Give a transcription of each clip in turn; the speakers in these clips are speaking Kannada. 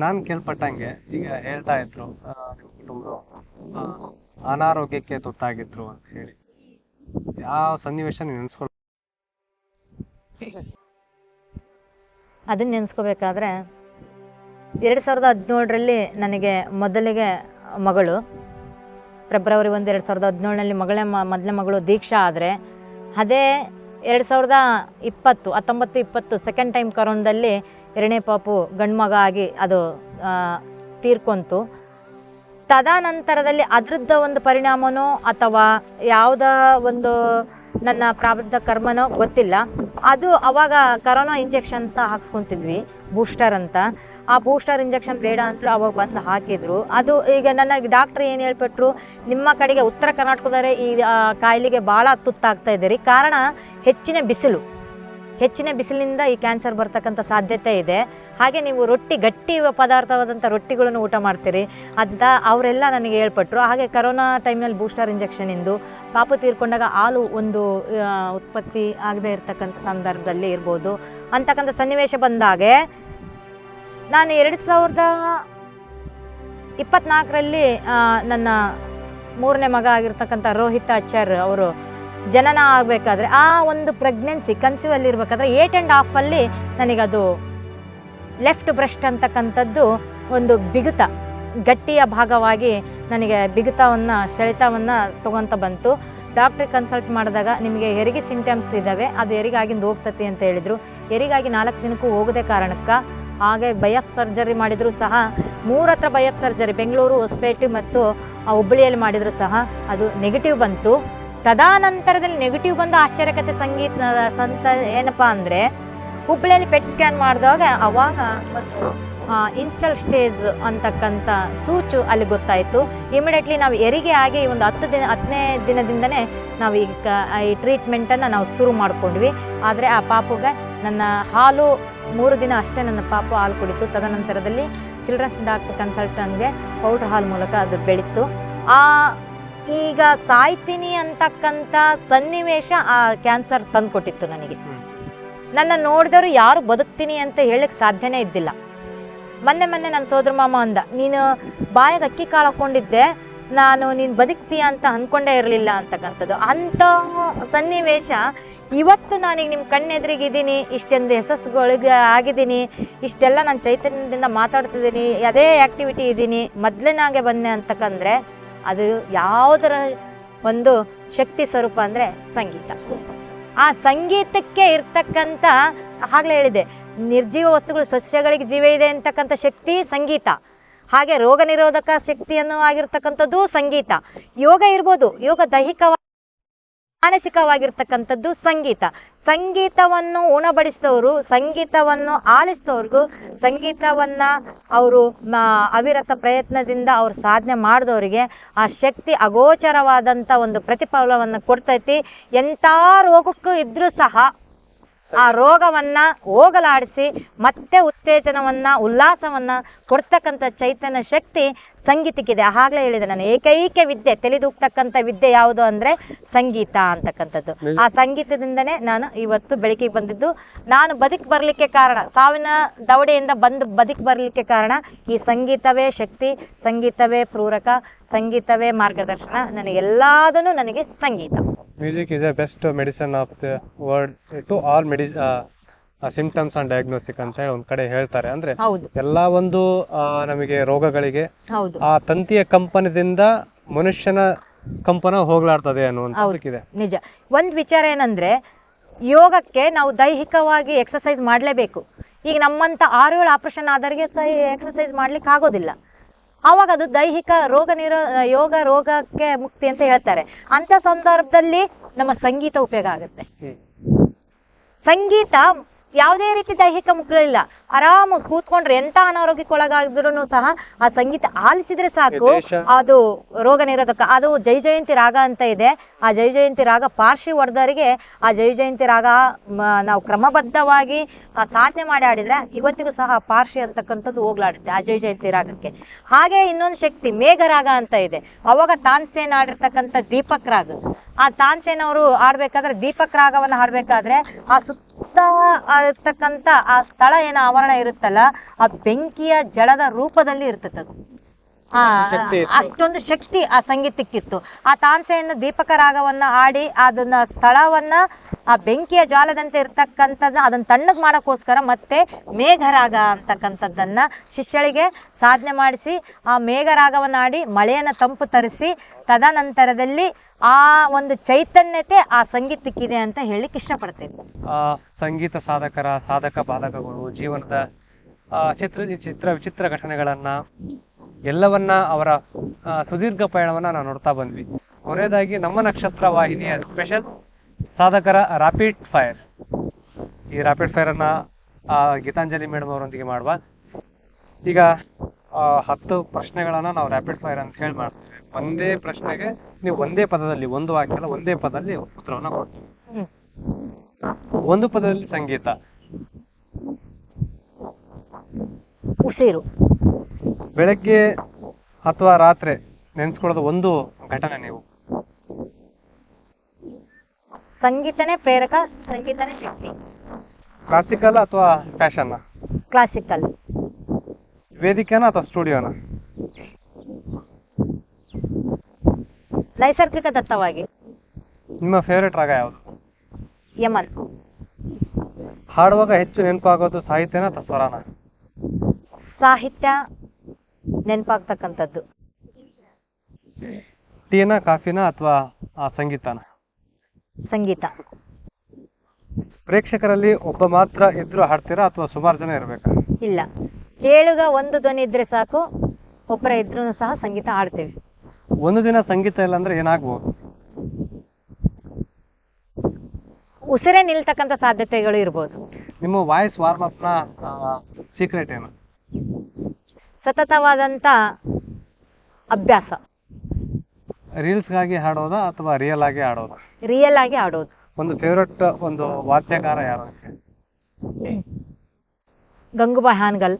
ನಾನು ಕೇಳ್ಪಟ್ಟಂಗೆ ಈಗ ಹೇಳ್ತಾ ಇದ್ರು ನಿಮ್ಮ ಕುಟುಂಬದವರು ಅನಾರೋಗ್ಯಕ್ಕೆ ತುತ್ತಾಗಿದ್ರು ಅಂತ ಹೇಳಿ. ಯಾವ ಸನ್ನಿವೇಶ ನೀವು ನೆನೆಸ್ಕೊಳ್ ಅದನ್ನ ನೆನೆಸ್ಕೋಬೇಕಾದ್ರೆ 2017ರಲ್ಲಿ ನನಗೆ ಮೊದಲಿಗೆ ಮಗಳು, ಫೆಬ್ರವರಿ 1, 2017ನಲ್ಲಿ ಮೊದಲನೇ ಮಗಳು ದೀಕ್ಷಾ. ಆದರೆ ಅದೇ 2019-20 ಸೆಕೆಂಡ್ ಟೈಮ್ ಕರೋನದಲ್ಲಿ ಎರಡನೇ ಪಾಪು ಗಂಡು ಮಗ ಆಗಿ ಅದು ತೀರ್ಕೊಂತು. ತದನಂತರದಲ್ಲಿ ಅದರದ್ದು ಒಂದು ಪರಿಣಾಮನೋ ಅಥವಾ ಯಾವುದ ಒಂದು ನನ್ನ ಪ್ರಾರಬ್ಧ ಕರ್ಮನೋ ಗೊತ್ತಿಲ್ಲ, ಅದು ಅವಾಗ ಕರೋನಾ ಇಂಜೆಕ್ಷನ್ ಅಂತ ಹಾಕ್ಸ್ಕೊಂತಿದ್ವಿ, ಬೂಸ್ಟರ್ ಅಂತ. ಆ ಬೂಸ್ಟರ್ ಇಂಜೆಕ್ಷನ್ ಬೇಡ ಅಂತಲೂ ಅವಾಗ ಬಂದು ಹಾಕಿದ್ರು. ಅದು ಈಗ ನನಗೆ ಡಾಕ್ಟ್ರ್ ಏನು ಹೇಳ್ಬಿಟ್ರು, ನಿಮ್ಮ ಕಡೆಗೆ ಉತ್ತರ ಕರ್ನಾಟಕದವರೇ ಈ ಕಾಯಿಲೆಗೆ ಭಾಳ ತುತ್ತಾಗ್ತಾ ಇದ್ದೀರಿ. ಕಾರಣ ಹೆಚ್ಚಿನ ಬಿಸಿಲಿನಿಂದ ಈ ಕ್ಯಾನ್ಸರ್ ಬರ್ತಕ್ಕಂಥ ಸಾಧ್ಯತೆ ಇದೆ. ಹಾಗೆ ನೀವು ಗಟ್ಟಿ ಪದಾರ್ಥವಾದಂಥ ರೊಟ್ಟಿಗಳನ್ನು ಊಟ ಮಾಡ್ತೀರಿ ಅಂತ ಅವರೆಲ್ಲ ನನಗೆ ಹೇಳ್ಪಟ್ರು. ಹಾಗೆ ಕರೋನಾ ಟೈಮ್ನಲ್ಲಿ ಬೂಸ್ಟರ್ ಇಂಜೆಕ್ಷನಿಂದು ಪಾಪು ತೀರ್ಕೊಂಡಾಗ ಹಾಲು ಒಂದು ಉತ್ಪತ್ತಿ ಆಗದೆ ಇರ್ತಕ್ಕಂಥ ಸಂದರ್ಭದಲ್ಲಿ ಇರ್ಬೋದು ಅಂತಕ್ಕಂಥ ಸನ್ನಿವೇಶ ಬಂದಾಗೆ ನಾನು 2024ರಲ್ಲಿ ನನ್ನ 3ನೇ ಮಗ ಆಗಿರ್ತಕ್ಕಂಥ ರೋಹಿತ್ ಆಚಾರ್ ಅವರು ಜನನ ಆಗಬೇಕಾದ್ರೆ ಆ ಒಂದು ಪ್ರೆಗ್ನೆನ್ಸಿ ಕನ್ಸೀವ್ ಅಲ್ಲಿ ಇರ್ಬೇಕಾದ್ರೆ 8.5 ಅಲ್ಲಿ ನನಗದು ಲೆಫ್ಟ್ ಬ್ರೆಸ್ಟ್ ಅಂತಕ್ಕಂಥದ್ದು ಒಂದು ಬಿಗುತ, ಗಟ್ಟಿಯ ಭಾಗವಾಗಿ ನನಗೆ ಸೆಳೆತವನ್ನು ತಗೊಂತ ಬಂತು. ಡಾಕ್ಟ್ರಿಗೆ ಕನ್ಸಲ್ಟ್ ಮಾಡಿದಾಗ ನಿಮಗೆ ಹೆರಿಗೆ ಸಿಂಟಮ್ಸ್ ಇದ್ದಾವೆ, ಅದು ಹೆರಿಗಾಗಿಂದ ಹೋಗ್ತತಿ ಅಂತ ಹೇಳಿದ್ರು. ಹೆರಿಗಾಗಿ 4 ದಿನಕ್ಕೂ ಹೋಗದೆ ಕಾರಣಕ್ಕೆ ಹಾಗೆ ಬಯಾಪ್ ಸರ್ಜರಿ ಮಾಡಿದ್ರು ಸಹ 3 ಹತ್ರ ಬಯಾಪ್ ಸರ್ಜರಿ, ಬೆಂಗಳೂರು, ಹೊಸಪೇಟೆ ಮತ್ತು ಹುಬ್ಬಳ್ಳಿಯಲ್ಲಿ ಮಾಡಿದ್ರು ಸಹ ಅದು ನೆಗೆಟಿವ್ ಬಂತು. ತದನಂತರದಲ್ಲಿ ನೆಗೆಟಿವ್ ಬಂದು ಆಶ್ಚರ್ಯಕತೆ ಏನಪ್ಪಾ ಅಂದರೆ ಹುಬ್ಬಳ್ಳಿಯಲ್ಲಿ ಪೆಟ್ ಸ್ಕ್ಯಾನ್ ಮಾಡಿದಾಗ ಅವಾಗ ಒಂದು ಇನ್ಸ್ಟಲ್ ಸ್ಟೇಜ್ ಅಂತಕ್ಕಂಥ ಸೂಚು ಅಲ್ಲಿ ಗೊತ್ತಾಯಿತು. ಇಮಿಡಿಯೇಟ್ಲಿ ನಾವು ಹೆರಿಗೆ ಆಗಿ ಒಂದು 10ನೇ ದಿನದಿಂದನೇ ನಾವು ಈ ಟ್ರೀಟ್ಮೆಂಟನ್ನು ನಾವು ಶುರು ಮಾಡ್ಕೊಂಡ್ವಿ. ಆದರೆ ಆ ಪಾಪುಗೆ ನನ್ನ ಹಾಲು 3 ದಿನ ಅಷ್ಟೇ ನನ್ನ ಪಾಪು ಹಾಲು ಕುಡಿತು. ತದನಂತರದಲ್ಲಿ ಚಿಲ್ಡ್ರನ್ಸ್ ಡಾಕ್ಟರ್ ಕನ್ಸಲ್ಟನ್ಗೆ ಪೌಡ್ರ್ ಹಾಲ್ ಮೂಲಕ ಅದು ಬೆಳೀತು. ಈಗ ಸಾಯ್ತೀನಿ ಅಂತಕ್ಕಂಥ ಸನ್ನಿವೇಶ ಆ ಕ್ಯಾನ್ಸರ್ ತಂದುಕೊಟ್ಟಿತ್ತು ನನಗೆ. ನನ್ನ ನೋಡಿದವರು ಯಾರು ಬದುಕ್ತೀನಿ ಅಂತ ಹೇಳಕ್ಕೆ ಸಾಧ್ಯನೇ ಇದ್ದಿಲ್ಲ. ಮೊನ್ನೆ ನನ್ನ ಸೋದರ ಮಾಮ ಅಂದ, ನೀನು ಬಾಯಾಗ ಅಕ್ಕಿ ಕಾಳು ಹಾಕೊಂಡಿದ್ದೆ, ನೀನು ಬದುಕ್ತೀಯ ಅಂತ ಅಂದ್ಕೊಂಡೇ ಇರಲಿಲ್ಲ ಅಂತಕ್ಕಂಥದ್ದು. ಅಂಥ ಸನ್ನಿವೇಶ ಇವತ್ತು ನಾನೀಗ ನಿಮ್ಮ ಕಣ್ಣೆದುರಿಗಿದ್ದೀನಿ, ಇಷ್ಟೊಂದು ಯಶಸ್ಸುಗಳಿಗೆ ಆಗಿದ್ದೀನಿ, ಇಷ್ಟೆಲ್ಲ ನಾನು ಚೈತನ್ಯದಿಂದ ಮಾತಾಡ್ತಿದ್ದೀನಿ, ಅದೇ ಆ್ಯಕ್ಟಿವಿಟಿ ಇದ್ದೀನಿ, ಮೊದಲಿನಾಗೆ ಬಂದೆ ಅಂತಕ್ಕಂದ್ರೆ ಅದು ಯಾವುದರ ಒಂದು ಶಕ್ತಿ ಸ್ವರೂಪ ಅಂದರೆ ಸಂಗೀತ. ಆ ಸಂಗೀತಕ್ಕೆ ಇರ್ತಕ್ಕಂಥ, ಆಗಲೇ ಹೇಳಿದೆ, ನಿರ್ಜೀವ ವಸ್ತುಗಳು ಸಸ್ಯಗಳಿಗೆ ಜೀವ ಇದೆ ಅಂತಕ್ಕಂಥ ಶಕ್ತಿ ಸಂಗೀತ. ಹಾಗೆ ರೋಗ ನಿರೋಧಕ ಶಕ್ತಿಯನ್ನು ಆಗಿರ್ತಕ್ಕಂಥದ್ದು ಸಂಗೀತ. ಯೋಗ ಇರ್ಬೋದು, ಯೋಗ ದೈಹಿಕವಾಗಿ ಮಾನಸಿಕವಾಗಿರ್ತಕ್ಕಂಥದ್ದು ಸಂಗೀತ. ಸಂಗೀತವನ್ನು ಉಣಬಡಿಸಿದವರು, ಸಂಗೀತವನ್ನು ಆಲಿಸಿದವ್ರಿಗೂ, ಸಂಗೀತವನ್ನ ಅವರು ಅವಿರತ ಪ್ರಯತ್ನದಿಂದ ಅವ್ರು ಸಾಧನೆ ಮಾಡಿದವರಿಗೆ ಆ ಶಕ್ತಿ ಅಗೋಚರವಾದಂಥ ಒಂದು ಪ್ರತಿಫಲವನ್ನು ಕೊಡ್ತೈತಿ. ಎಂಥ ರೋಗಕ್ಕೂ ಇದ್ರೂ ಸಹ ಆ ರೋಗವನ್ನ ಹೋಗಲಾಡಿಸಿ ಮತ್ತೆ ಉತ್ತೇಜನವನ್ನ, ಉಲ್ಲಾಸವನ್ನ ಕೊಡ್ತಕ್ಕಂಥ ಚೈತನ್ಯ ಶಕ್ತಿ ಸಂಗೀತಕ್ಕಿದೆ. ಆಗಲೇ ಹೇಳಿದೆ ನಾನು, ಏಕೈಕ ವಿದ್ಯೆ, ತಿಳಿದೂಗ್ತಕ್ಕಂಥ ವಿದ್ಯೆ ಯಾವುದು ಅಂದ್ರೆ ಸಂಗೀತ ಅಂತಕ್ಕಂಥದ್ದು. ಆ ಸಂಗೀತದಿಂದನೇ ನಾನು ಇವತ್ತು ಬೆಳಕಿಗೆ ಬಂದಿದ್ದು. ನಾನು ಬದುಕಿ ಬರ್ಲಿಕ್ಕೆ ಕಾರಣ, ಸಾವಿನ ದವಡೆಯಿಂದ ಬಂದು ಬದುಕಿ ಬರ್ಲಿಕ್ಕೆ ಕಾರಣ ಈ ಸಂಗೀತವೇ ಶಕ್ತಿ, ಸಂಗೀತವೇ ಪೂರಕ, ಸಂಗೀತವೇ ಮಾರ್ಗದರ್ಶನ. ನನಗೆಲ್ಲದನ್ನು ನನಗೆ ಸಂಗೀತ. Music is the best medicine of the world to all symptoms and diagnostic ಅಂತ ಹೇಳಿ ಒಂದ್ ಕಡೆ ಹೇಳ್ತಾರೆ. ಅಂದ್ರೆ ಎಲ್ಲಾ ಒಂದು ನಮಗೆ ರೋಗಗಳಿಗೆ ಆ ತಂತಿಯ ಕಂಪನದಿಂದ ಮನುಷ್ಯನ ಕಂಪನ ಹೋಗ್ಲಾಡ್ತದೆ ಅನ್ನುವಂಥದ್ದಕ್ಕಿದೆ. ನಿಜ. ಒಂದ್ ವಿಚಾರ ಏನಂದ್ರೆ, ಯೋಗಕ್ಕೆ ನಾವು ದೈಹಿಕವಾಗಿ ಎಕ್ಸರ್ಸೈಸ್ ಮಾಡ್ಲೇಬೇಕು. ಈಗ ನಮ್ಮಂತ 6-7 ಆಪರೇಷನ್ ಆದವರಿಗೆ ಸಹ ಎಕ್ಸರ್ಸೈಸ್ ಮಾಡ್ಲಿಕ್ಕೆ ಆಗೋದಿಲ್ಲ. ಆವಾಗ ಅದು ದೈಹಿಕ ಯೋಗ ರೋಗಕ್ಕೆ ಮುಕ್ತಿ ಅಂತ ಹೇಳ್ತಾರೆ. ಅಂತ ಸಂದರ್ಭದಲ್ಲಿ ನಮ್ಮ ಸಂಗೀತ ಉಪಯೋಗ ಆಗುತ್ತೆ. ಸಂಗೀತ ಯಾವುದೇ ರೀತಿ ದೈಹಿಕ ಮುಖ ಇಲ್ಲ, ಆರಾಮ ಕೂತ್ಕೊಂಡ್ರೆ ಎಂತ ಅನಾರೋಗ್ಯಕ್ಕೊಳಗಾದ್ರು ಸಹ ಆ ಸಂಗೀತ ಆಲಿಸಿದ್ರೆ ಸಾಕು, ಅದು ರೋಗ ನಿರೋಧಕ. ಅದು ಜೈ ಜಯಂತಿ ರಾಗ ಅಂತ ಇದೆ. ಆ ಜೈ ಜಯಂತಿ ರಾಗ ಪಾರ್ಶ್ವಿ ಹೊಡೆದವರಿಗೆ ಆ ಜೈ ಜಯಂತಿ ರಾಗ ನಾವು ಕ್ರಮಬದ್ಧವಾಗಿ ಸಾಧನೆ ಮಾಡಿ ಆಡಿದ್ರೆ ಇವತ್ತಿಗೂ ಸಹ ಪಾರ್ಶ್ವಿ ಅಂತಕ್ಕಂಥದ್ದು ಹೋಗ್ಲಾಡುತ್ತೆ ಆ ಜೈ ಜಯಂತಿ ರಾಗಕ್ಕೆ. ಹಾಗೆ ಇನ್ನೊಂದು ಶಕ್ತಿ ಮೇಘರಾಗ ಅಂತ ಇದೆ. ಅವಾಗ ತಾನ್ಸೇನ್ ಆಡಿರ್ತಕ್ಕಂಥ ದೀಪಕ್ ರಾಗ. ಆ ತಾನ್ಸೇನ್ ಅವರು ಆಡ್ಬೇಕಾದ್ರೆ, ದೀಪಕ್ ರಾಗವನ್ನು ಹಾಡ್ಬೇಕಾದ್ರೆ ಆ ಸುತ್ತ ಇರ್ತಕ್ಕಂಥ ಆ ಸ್ಥಳ ಏನ ಆವರಣ ಇರುತ್ತಲ್ಲ, ಆ ಬೆಂಕಿಯ ಜಳದ ರೂಪದಲ್ಲಿ ಇರ್ತದೆ ಅದು. ಅಷ್ಟೊಂದು ಶಕ್ತಿ ಆ ಸಂಗೀತಕ್ಕಿತ್ತು. ಆ ತಾನ್ಸೆಯನ್ನು ದೀಪಕ ರಾಗವನ್ನ ಹಾಡಿ ಅದನ್ನ ಸ್ಥಳವನ್ನ ಆ ಬೆಂಕಿಯ ಜ್ವಾಲದಂತೆ ಇರ್ತಕ್ಕಂಥದ್ದು ಅದನ್ನ ತಣ್ಣಗ್ ಮಾಡಕ್ಕೋಸ್ಕರ ಮತ್ತೆ ಮೇಘರಾಗ ಅಂತಕ್ಕಂಥದ್ದನ್ನ ಶಿಷ್ಯಳಿಗೆ ಸಾಧನೆ ಮಾಡಿಸಿ ಆ ಮೇಘರಾಗವನ್ನ ಹಾಡಿ ಮಳೆಯನ್ನ ತಂಪು ತರಿಸಿ ತದನಂತರದಲ್ಲಿ ಆ ಒಂದು ಚೈತನ್ಯತೆ ಆ ಸಂಗೀತಕ್ಕಿದೆ ಅಂತ ಹೇಳಿಕ್ಕೆ ಇಷ್ಟಪಡ್ತೇನೆ. ಸಂಗೀತ ಸಾಧಕ ಬಾಧಕಗಳು ಜೀವನದ ಚಿತ್ರ ವಿಚಿತ್ರ ಘಟನೆಗಳನ್ನ ಎಲ್ಲವನ್ನ ಅವರ ಸುದೀರ್ಘ ಪಯಣವನ್ನ ನಾವು ನೋಡ್ತಾ ಬಂದ್ವಿ. ಕೊನೆಯದಾಗಿ ನಮ್ಮ ನಕ್ಷತ್ರ ವಾಹಿನಿಯ ಸ್ಪೆಷಲ್ ಸಾಧಕರ ರ್ಯಾಪಿಡ್ ಫೈರ್. ಈ ರ್ಯಾಪಿಡ್ ಫೈರ್ ಅನ್ನ ಗೀತಾಂಜಲಿ ಮೇಡಮ್ ಅವರೊಂದಿಗೆ ಮಾಡುವ. ಈಗ 10 ಪ್ರಶ್ನೆಗಳನ್ನ ನಾವು ರ್ಯಾಪಿಡ್ ಫೈರ್ ಅಂತ ಹೇಳಿ ಮಾಡ್ತೀವಿ. ಒಂದೇ ಪ್ರಶ್ನೆಗೆ ನೀವು ಒಂದೇ ಪದದಲ್ಲಿ, ಒಂದು ವಾಕ್ಯ ಅಲ್ಲ, ಒಂದೇ ಪದದಲ್ಲಿ ಉತ್ತರವನ್ನ ಕೊಡ್ತೀವಿ. ಒಂದು ಪದದಲ್ಲಿ ಸಂಗೀತ. ಉಸಿರು. ಬೆಳಗ್ಗೆ ಅಥವಾ ರಾತ್ರಿ ನೆನ್ಸ್ಕೊಳ್ಳೋದು ಒಂದು ಘಟನೆ ನೀವು. ಸಂಗೀತನೇ ಪ್ರೇರಕ, ಸಂಗೀತನೇ ಶಕ್ತಿ. ಕ್ಲಾಸಿಕಲ್ ಅಥವಾ ಫ್ಯಾಷನ್? ಕ್ಲಾಸಿಕಲ್. ವೇದಿಕೆನ ಅಥವಾ ಸ್ಟುಡಿಯೋನ? ನೈಸರ್ಗಿಕ ದತ್ತವಾಗಿ. ನಿಮ್ಮ ಫೇವರೇಟ್ ರಾಗ ಯಾವುದು? ಯಮನ್. ಹಾಡುವಾಗ ಹೆಚ್ಚು ನೆನಪಾಗೋದು ಸಾಹಿತ್ಯನ ಅಥವಾ ಸ್ವರಾನ? ಸಾಹಿತ್ಯ ನೆನಪಾಗ್ತಕ್ಕಂಥದ್ದು. ಟೀನ ಕಾಫಿನ ಅಥವಾ ಸಂಗೀತನ? ಸಂಗೀತ. ಪ್ರೇಕ್ಷಕರಲ್ಲಿ ಒಬ್ಬ ಮಾತ್ರ ಇದ್ರು ಹಾಡ್ತೀರಾ ಅಥವಾ ಸುಮಾರು ಜನ ಇರ್ಬೇಕಾ? ಇಲ್ಲ, ಕೇಳುಗ ಒಂದು ಧ್ವನಿ ಇದ್ರೆ ಸಾಕು, ಒಬ್ಬರ ಇದ್ರೂ ಸಹ ಸಂಗೀತ ಹಾಡ್ತೇವೆ. ಒಂದು ದಿನ ಸಂಗೀತ ಇಲ್ಲ ಅಂದ್ರೆ ಏನಾಗ್ಬೋದು? ಉಸಿರೇ ನಿಲ್ತಕ್ಕಂಥ ಸಾಧ್ಯತೆಗಳು ಇರ್ಬೋದು. ನಿಮ್ಮ ವಾಯ್ಸ್ ವಾರ್ಮ್ ಅಪ್ ನ ಸೀಕ್ರೆಟ್ ಏನು? ಸತತವಾದಂತ ಅಭ್ಯಾಸ. ರೀಲ್ಸ್ಗಾಗಿ ಹಾಡೋದಾ ಅಥವಾ ರಿಯಲ್ ಆಗಿ ಹಾಡೋದಾ? ರಿಯಲ್ ಆಗಿ ಹಾಡೋದು. ಒಂದು ಫೇವ್ರೆಟ್ ಒಂದು ವಾದ್ಯಕಾರ ಯಾರು? ಗಂಗೂಬಾಯಿ ಹಾನ್ಗಲ್,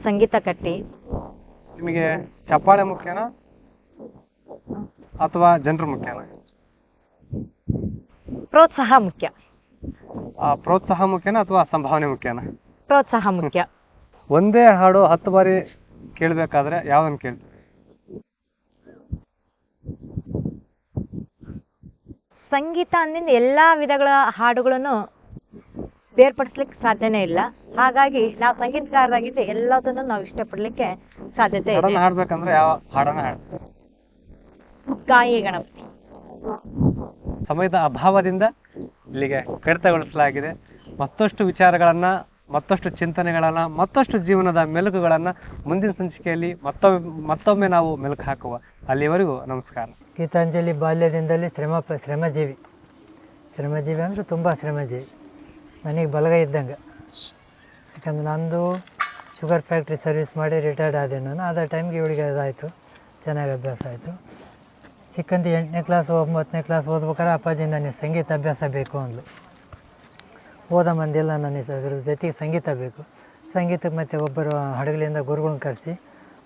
ಸಂಗೀತ ಕಟ್ಟಿ. ನಿಮಗೆ ಚಪ್ಪಾಳೆ ಮುಖ್ಯನಾ ಅಥವಾ ಜನರು ಮುಖ್ಯನಾ? ಪ್ರೋತ್ಸಾಹ ಮುಖ್ಯ. ಪ್ರೋತ್ಸಾಹ ಮುಖ್ಯನಾ ಅಥವಾ ಸಂಭಾವನೆ ಮುಖ್ಯನಾ? ಪ್ರೋತ್ಸಾಹ ಮುಖ್ಯ. ಒಂದೇ ಹಾಡು 10 ಬಾರಿ ಕೇಳ್ಬೇಕಾದ್ರೆ ಯಾವನ್ ಕೇಳ್ತೀವಿ? ಸಂಗೀತ ಅಂದಿಂದ ಎಲ್ಲಾ ವಿಧಗಳ ಹಾಡುಗಳನ್ನು ಬೇರ್ಪಡಿಸ್ಲಿಕ್ಕೆ ಸಾಧ್ಯನೇ ಇಲ್ಲ. ಹಾಗಾಗಿ ನಾವು ಸಂಗೀತಗಾರರಾಗಿದ್ದು ಎಲ್ಲದನ್ನು ನಾವು ಇಷ್ಟಪಡ್ಲಿಕ್ಕೆ ಸಾಧ್ಯತೆ ಇದೆ. ಹಾಡ್ಬೇಕಂದ್ರೆ ಯಾವ ಹಾಡನ್ನ ಹಾಡ್ತೀವಿ? ಗಾಯಿ ಗಣಪತಿ. ಸಮಯದ ಅಭಾವದಿಂದ ಇಲ್ಲಿಗೆ ಕಡಿತಗೊಳಿಸಲಾಗಿದೆ. ಮತ್ತಷ್ಟು ವಿಚಾರಗಳನ್ನ, ಮತ್ತಷ್ಟು ಚಿಂತನೆಗಳನ್ನ, ಮತ್ತಷ್ಟು ಜೀವನದ ಮೆಲುಕುಗಳನ್ನ ಮುಂದಿನ ಸಂಚಿಕೆಯಲ್ಲಿ ಮತ್ತೊಮ್ಮೆ ನಾವು ಮೆಲುಕು ಹಾಕುವ. ಅಲ್ಲಿವರೆಗೂ ನಮಸ್ಕಾರ. ಗೀತಾಂಜಲಿ ಬಾಲ್ಯದಿಂದಲೇ ಶ್ರಮಜೀವಿ ಅಂದರೆ ತುಂಬ ಶ್ರಮಜೀವಿ. ನನಗೆ ಬಲಗೈ ಇದ್ದಂಗೆ. ಯಾಕಂದ್ರೆ ನಂದು ಶುಗರ್ ಫ್ಯಾಕ್ಟ್ರಿ ಸರ್ವಿಸ್ ಮಾಡಿ ರಿಟೈರ್ಡ್ ಆದೆ ನಾನು. ಆದ ಟೈಮ್ಗೆ ಇವಳಿಗೆ ಅದಾಯಿತು, ಚೆನ್ನಾಗಿ ಅಭ್ಯಾಸ ಆಯಿತು. ಚಿಕ್ಕಂತ 8ನೇ ಕ್ಲಾಸ್ 9ನೇ ಕ್ಲಾಸ್ ಓದ್ಬೇಕಾದ್ರೆ ಅಪ್ಪಾಜಿ ನನಗೆ ಸಂಗೀತ ಅಭ್ಯಾಸ ಬೇಕು ಅಂದ್ಲು. ಓದ ಮಂದಿಲ್ಲ, ನನಗೆ ಅದ್ರ ಜೊತೆಗೆ ಸಂಗೀತ ಬೇಕು. ಸಂಗೀತಕ್ಕೆ ಮತ್ತು ಒಬ್ಬರು ಹಡಗಲಿಂದ ಗುರುಗಳನ್ನ ಕರೆಸಿ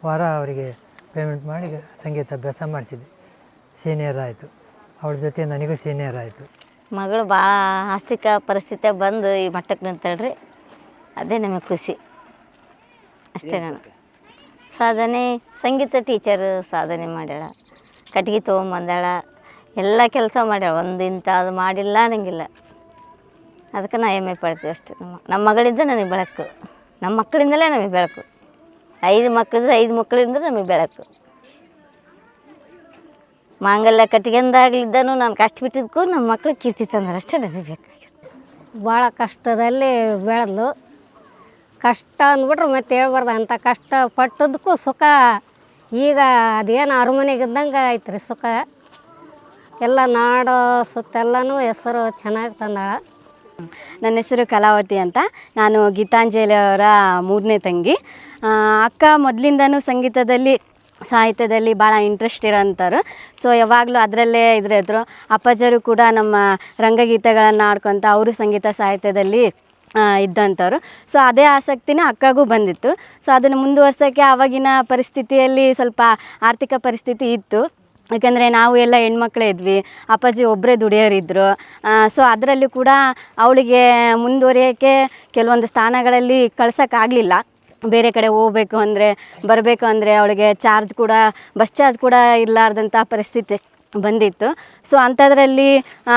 ವಾರ ಅವರಿಗೆ ಪೇಮೆಂಟ್ ಮಾಡಿ ಸಂಗೀತ ಅಭ್ಯಾಸ ಮಾಡಿಸಿದ್ವಿ. ಸೀನಿಯರ್ ಆಯಿತು, ಅವಳ ಜೊತೆ ನನಗೂ ಸೀನಿಯರ್ ಆಯಿತು. ಮಗಳು ಭಾಳ ಆಸ್ತಿಕ ಪರಿಸ್ಥಿತಿ ಬಂದು ಈ ಮಟ್ಟಕ್ಕೆ ನಿಂತಳ್ರಿ, ಅದೇ ನಮಗೆ ಖುಷಿ ಅಷ್ಟೇ. ನಾನು ಸಾಧನೆ ಸಂಗೀತ ಟೀಚರ್ ಸಾಧನೆ ಮಾಡ್ಯಾಳ, ಕಟ್ಗೆ ತೊಗೊಂಬಂದಾಳ, ಎಲ್ಲ ಕೆಲಸ ಮಾಡ್ಯಾಳ. ಒಂದು ಇಂಥದ್ದು ಮಾಡಿಲ್ಲ ಅನ್ನಂಗಿಲ್ಲ. ಅದಕ್ಕೆ ನಾ ಹೆಮ್ಮೆ ಪಡ್ತೀವಿ ಅಷ್ಟೇ. ನಮ್ಮ ಮಗಳಿಂದ ನನಗೆ ಬೆಳಕು, ನಮ್ಮ ಮಕ್ಕಳಿಂದಲೇ ನಮಗೆ ಬೆಳಕು. 5 ಮಕ್ಕಳಿದ್ರೆ 5 ಮಕ್ಕಳಿಂದ ನಮಗೆ ಬೆಳಕು. ಮಾಂಗಲ್ಯ ಕಟ್ಗೆಂದಾಗ್ಲಿದ್ದನು ನಾನು ಕಷ್ಟ ಬಿಟ್ಟಿದ್ದಕ್ಕೂ ನಮ್ಮ ಮಕ್ಳಿಗೆ ಕೀರ್ತಿ ತಂದ್ರೆ ಅಷ್ಟೇ ನನಗೆ ಬೇಕಾಗಿತ್ತು. ಭಾಳ ಕಷ್ಟದಲ್ಲಿ ಬೆಳೆದ್ಲು. ಕಷ್ಟ ಅಂದ್ಬಿಟ್ರೆ ಮತ್ತೆ ಹೇಳ್ಬಾರ್ದು, ಅಂಥ ಕಷ್ಟ ಪಟ್ಟದಕ್ಕೂ ಸುಖ. ಈಗ ಅದೇನು ಅರಮನೆಗಿದ್ದಂಗೆ ಐತೆ ರೀ ಸುಖ. ಎಲ್ಲ ನಾಡು ಸುತ್ತೆಲ್ಲನೂ ಹೆಸರು ಚೆನ್ನಾಗಿ ತಂದಾಳ. ನನ್ನ ಹೆಸರು ಕಲಾವತಿ ಅಂತ. ನಾನು ಗೀತಾಂಜಲಿ ಅವರ 3ನೇ ತಂಗಿ. ಅಕ್ಕ ಮೊದಲಿಂದನೂ ಸಂಗೀತದಲ್ಲಿ ಸಾಹಿತ್ಯದಲ್ಲಿ ಭಾಳ ಇಂಟ್ರೆಸ್ಟ್ ಇರೋಂಥವ್ರು. ಸೊ ಯಾವಾಗಲೂ ಅದರಲ್ಲೇ ಇದ್ರು. ಅಪ್ಪಾಜರು ಕೂಡ ನಮ್ಮ ರಂಗಗೀತೆಗಳನ್ನು ಆಡ್ಕೊತ ಅವರು ಸಂಗೀತ ಸಾಹಿತ್ಯದಲ್ಲಿ ಇದ್ದಂಥವ್ರು. ಸೊ ಅದೇ ಆಸಕ್ತಿನೇ ಅಕ್ಕಗೂ ಬಂದಿತ್ತು. ಸೊ ಅದನ್ನು ಮುಂದುವರ್ಸೋಕ್ಕೆ ಆವಾಗಿನ ಪರಿಸ್ಥಿತಿಯಲ್ಲಿ ಸ್ವಲ್ಪ ಆರ್ಥಿಕ ಪರಿಸ್ಥಿತಿ ಇತ್ತು. ಯಾಕಂದರೆ ನಾವು ಎಲ್ಲ ಹೆಣ್ಮಕ್ಳೇ ಇದ್ವಿ, ಅಪ್ಪಾಜಿ ಒಬ್ಬರೇ ದುಡಿಯೋರಿದ್ದರು. ಸೊ ಅದರಲ್ಲಿ ಕೂಡ ಅವಳಿಗೆ ಮುಂದುವರಿಯೋಕ್ಕೆ ಕೆಲವೊಂದು ಸ್ಥಾನಗಳಲ್ಲಿ ಕಳ್ಸೋಕ್ಕಾಗಲಿಲ್ಲ. ಬೇರೆ ಕಡೆ ಹೋಗಬೇಕು ಅಂದರೆ ಬರಬೇಕು ಅಂದರೆ ಅವಳಿಗೆ ಚಾರ್ಜ್ ಕೂಡ ಬಸ್ ಚಾರ್ಜ್ ಕೂಡ ಇರಲಾರ್ದಂಥ ಪರಿಸ್ಥಿತಿ ಬಂದಿತ್ತು. ಸೊ ಅಂಥದ್ರಲ್ಲಿ